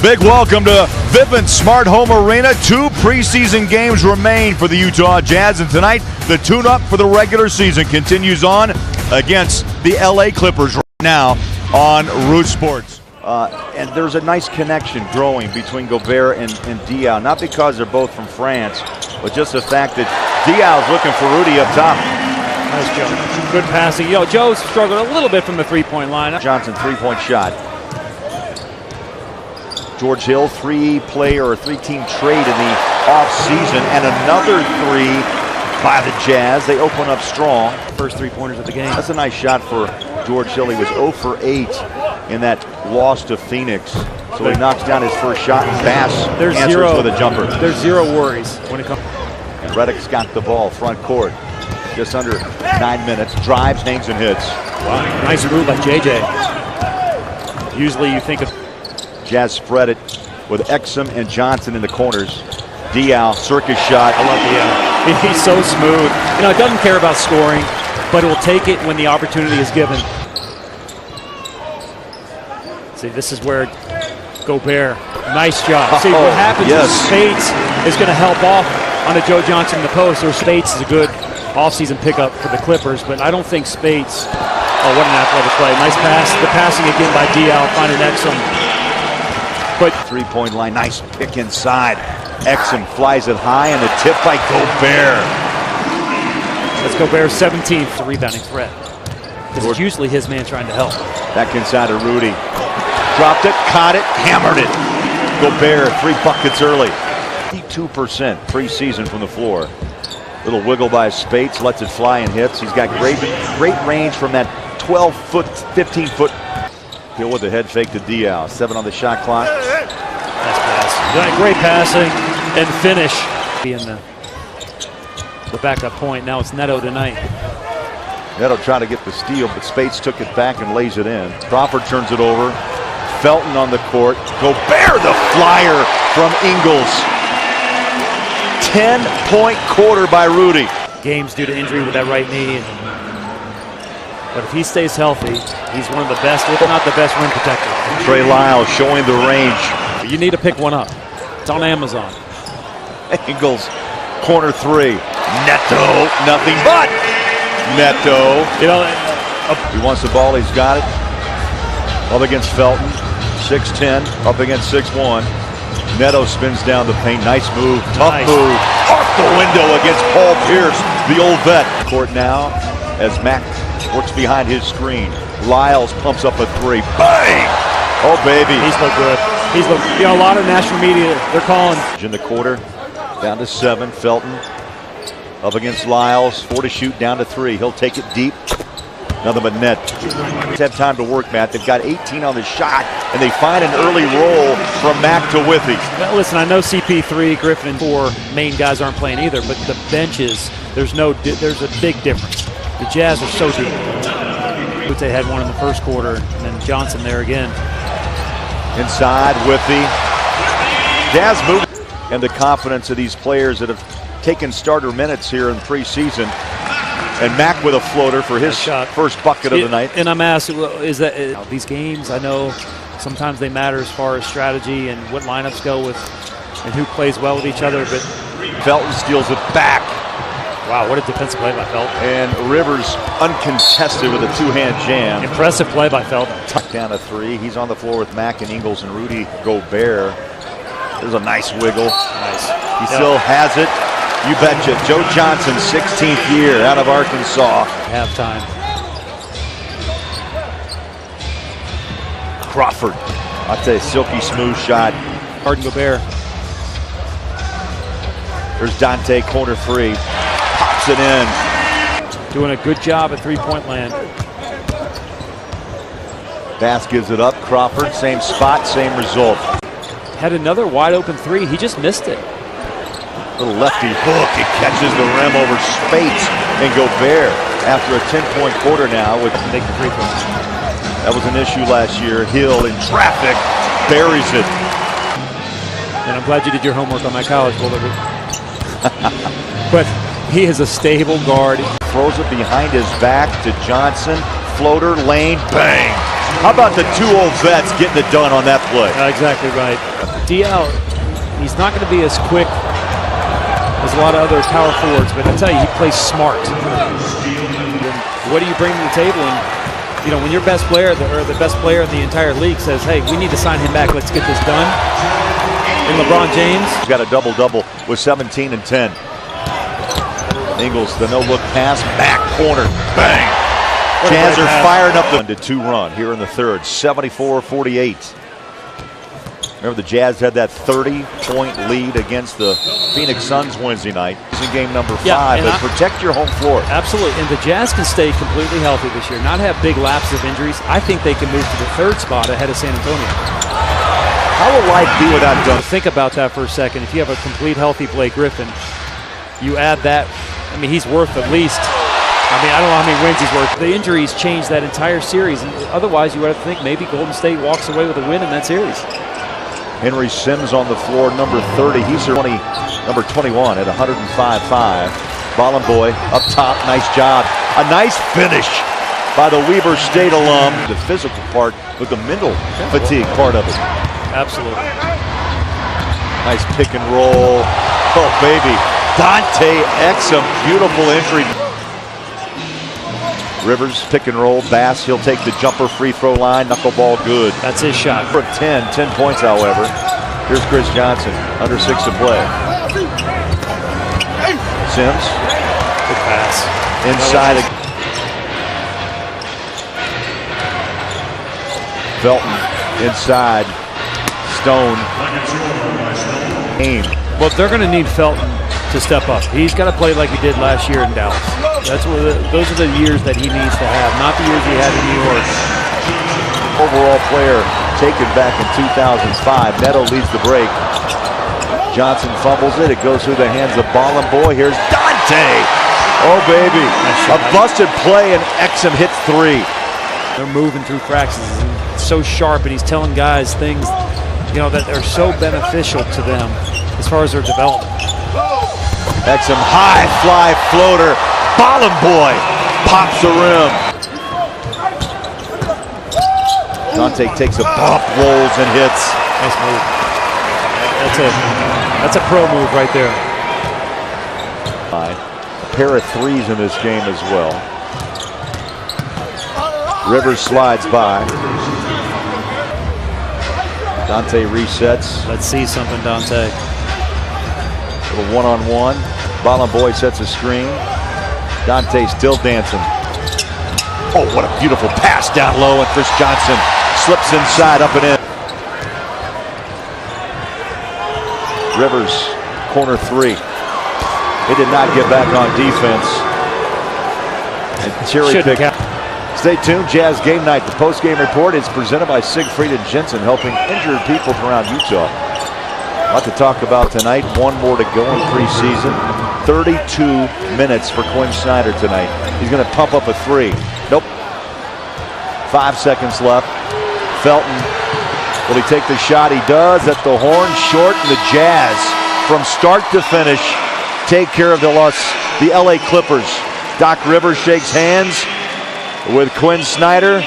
Big welcome to Vivint Smart Home Arena. 2 preseason games remain for the Utah Jazz, and tonight the tune-up for the regular season continues on against the LA Clippers right now on Root Sports. And there's a nice connection growing between Gobert and Diaw, not because they're both from France, but just the fact that Diaw's looking for Rudy up top. Nice Joe. Good passing. Joe's struggled a little bit from the three-point line. Johnson three-point shot. George Hill, 3-player or 3-team trade in the offseason, and another 3 by the Jazz. They open up strong. First 3-pointers of the game. That's a nice shot for George Hill. He was 0 for 8 in that loss to Phoenix. So he knocks down his first shot, and Bass answers with a jumper. There's zero worries when it comes. And Redick's got the ball, front court. Just under 9 minutes. Drives, hangs, and hits. Wow, nice move by JJ. Usually you think of Jazz spread it with Exum and Johnson in the corners. Diaw, circus shot. I love Diaw. He's so smooth. It doesn't care about scoring, but it will take it when the opportunity is given. See, this is where Gobert, nice job. See, what happens is Speights is going to help off on a Joe Johnson in the post, or Speights is a good offseason pickup for the Clippers, but I don't think Speights, what an athletic play. Nice pass. The passing again by Diaw, finding Exum. But three-point line, nice pick inside. Exum flies it high, and the tip by Gobert. That's Gobert's 17th rebounding threat. This is usually his man trying to help. Back inside of Rudy. Dropped it, caught it, hammered it. Gobert, 3 buckets early. 52% preseason from the floor. Little wiggle by Speights, lets it fly and hits. He's got great range from that 12-foot, 15-foot. Hill with the head fake to Diaw. 7 on the shot clock. Nice pass. Great passing and finish. In the backup point. Now it's Neto tonight. Neto tried to get the steal, but Speights took it back and lays it in. Crawford turns it over. Felton on the court. Gobert the flyer from Ingles. 10-point quarter by Rudy. Games due to injury with that right knee. But if he stays healthy, he's one of the best, if not the best, rim protector. Trey Lyles showing the range. You need to pick one up. It's on Amazon. Ingles, corner 3. Neto, nothing but Neto. He wants the ball, he's got it. Up against Felton, 6'10", up against 6'1". Neto spins down the paint, nice move, tough move. Off the window against Paul Pierce, the old vet. Court now as Mack works behind his screen. Lyles pumps up a 3. Bang! Oh, baby. He's looked good. He's looked, a lot of national media, they're calling. In the quarter, down to 7. Felton up against Lyles. 4 to shoot, down to 3. He'll take it deep. Nothing but net. He's had time to work, Matt. They've got 18 on the shot, and they find an early roll from Mack to Withey. Now, listen, I know CP3, Griffin, and 4 main guys aren't playing either, but the benches, there's a big difference. The Jazz are so deep. They had one in the first quarter, and then Johnson there again. Inside, Withey. Jazz moving. And the confidence of these players that have taken starter minutes here in preseason. And Mack with a floater for his first bucket of the night. And I'm asked, is that these games, I know sometimes they matter as far as strategy and what lineups go with and who plays well with each other, but Felton steals it back. Wow, what a defensive play by Felton. And Rivers uncontested with a 2-hand jam. Impressive play by Felton. Tucked down a 3. He's on the floor with Mack and Ingles and Rudy Gobert. There's a nice wiggle. Nice. He still has it. You betcha. Joe Johnson, 16th year out of Arkansas. Halftime. Crawford. I'll tell you, silky smooth shot. Harden Gobert. There's Dante, corner 3. Pops it in. Doing a good job at three-point land. Bass gives it up. Crawford, same spot, same result. Had another wide open 3. He just missed it. Little lefty hook. It catches the rim over Speights and Gobert after a 10-point quarter now with make the free throw. That was an issue last year. Hill in traffic buries it. And I'm glad you did your homework on my college bowl. But he is a stable guard. Throws it behind his back to Johnson. Floater, lane, bang. How about the two old vets getting it done on that play? Exactly right. DL, he's not going to be as quick as a lot of other power forwards, but I tell you, he plays smart. What do you bring to the table? And you know, when your best player or the best player in the entire league says, "Hey, we need to sign him back. Let's get this done." And LeBron James, he's got a double-double with 17 and 10. Ingles, the no-look pass, back corner, bang. Jazz are firing up the 1-2 run here in the third, 74-48. Remember, the Jazz had that 30-point lead against the Phoenix Suns Wednesday night. It's in game number 5, but protect your home floor. Absolutely, and the Jazz can stay completely healthy this year, not have big lapses of injuries. I think they can move to the third spot ahead of San Antonio. How will life be without Dunn? Think about that for a second. If you have a complete healthy Blake Griffin, you add that, I mean, he's worth at least, I mean, I don't know how many wins he's worth. The injuries changed that entire series, and otherwise you would have to think maybe Golden State walks away with a win in that series. Henry Sims on the floor, number 30. He's number 21 at 105.5. Bollenboy up top, nice job. A nice finish by the Weber State alum. The physical part, but the mental fatigue part of it. Absolutely. Nice pick and roll. Oh, baby. Dante Exum, beautiful entry. Rivers, pick and roll. Bass, he'll take the jumper, free throw line, knuckleball good. That's his shot. For 10 points, however. Here's Chris Johnson, under 6 to play. Sims. Good pass. Inside. Felton, inside. Stone. Aim. Well, they're going to need Felton to step up. He's got to play like he did last year in Dallas. Those are the years that he needs to have, not the years he had in New York. Overall player taken back in 2005. Neto leads the break. Johnson fumbles it. It goes through the hands of Bollenboy. Here's Dante. Oh, baby. A busted play, and Exum hits 3. They're moving through cracks. He's so sharp, and he's telling guys things, you know, that are so beneficial to them as far as their development. Exum, high fly floater. Bollenboy pops the rim. Dante takes a bump, rolls, and hits. Nice move. That's a pro move right there. A pair of threes in this game as well. Rivers slides by. Dante resets. Let's see something, Dante. Little one-on-one. Bollenboy sets a screen. Dante still dancing. Oh, what a beautiful pass down low, and Chris Johnson slips inside, up and in. Rivers, corner 3. He did not get back on defense. And cherry pick. Stay tuned, Jazz Game Night. The post-game report is presented by Siegfried and Jensen, helping injured people around Utah. A lot to talk about tonight. One more to go in preseason. 32 minutes for Quinn Snyder tonight. He's going to pump up a 3. Nope. 5 seconds left. Felton, will he take the shot? He does at the horn, short, and the Jazz, from start to finish, take care of the LA Clippers. Doc Rivers shakes hands with Quinn Snyder.